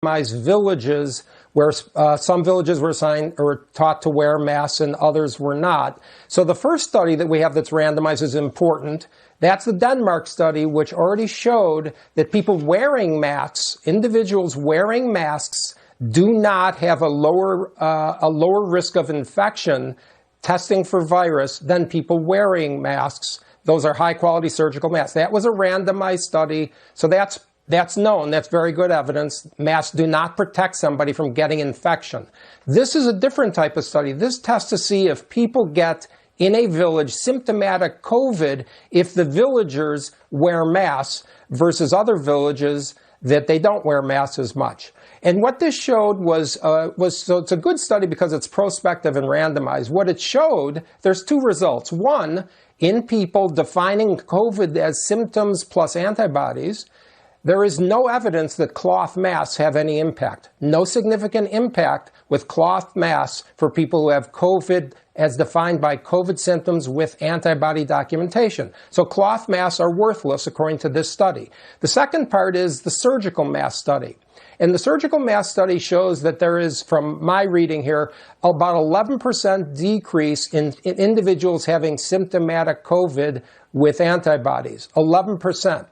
villages where some villages were assigned or taught to wear masks and others were not. So the first study that we have that's randomized is important. That's the Denmark study, which already showed that people wearing masks, individuals wearing masks, do not have a lower risk of infection testing for virus than people wearing masks. Those are high-quality surgical masks. That was a randomized study, so that's known. That's very good evidence. Masks do not protect somebody from getting infection. This is a different type of study. This tests to see if people get in a village symptomatic COVID if the villagers wear masks versus other villages that they don't wear masks as much. And what this showed was so it's a good study because it's prospective and randomized. What it showed, there's two results. One, in people defining COVID as symptoms plus antibodies, there is no evidence that cloth masks have any impact. No significant impact with cloth masks for people who have COVID as defined by COVID symptoms with antibody documentation. So cloth masks are worthless according to this study. The second part is the surgical mask study. And the surgical mask study shows that there is, from my reading here, about 11% decrease in individuals having symptomatic COVID with antibodies. 11%.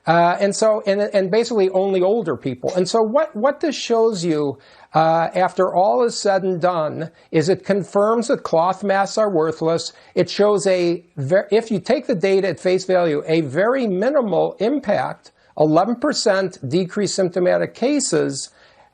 And basically only older people. And so what this shows you, after all is said and done, is it confirms that cloth masks are worthless. It shows if you take the data at face value, a very minimal impact, 11% decreased symptomatic cases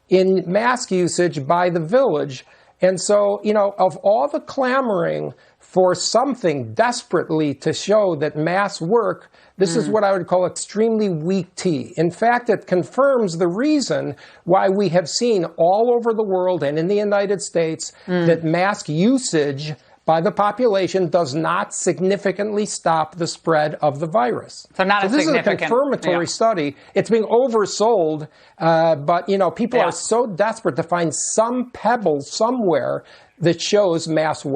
in mask usage by the village. And so, of all the clamoring for something desperately to show that masks work, this is what I would call extremely weak tea. In fact, it confirms the reason why we have seen all over the world and in the United States that mask usage by the population does not significantly stop the spread of the virus. So this is a confirmatory study. It's being oversold, but people are so desperate to find some pebble somewhere that shows masks work.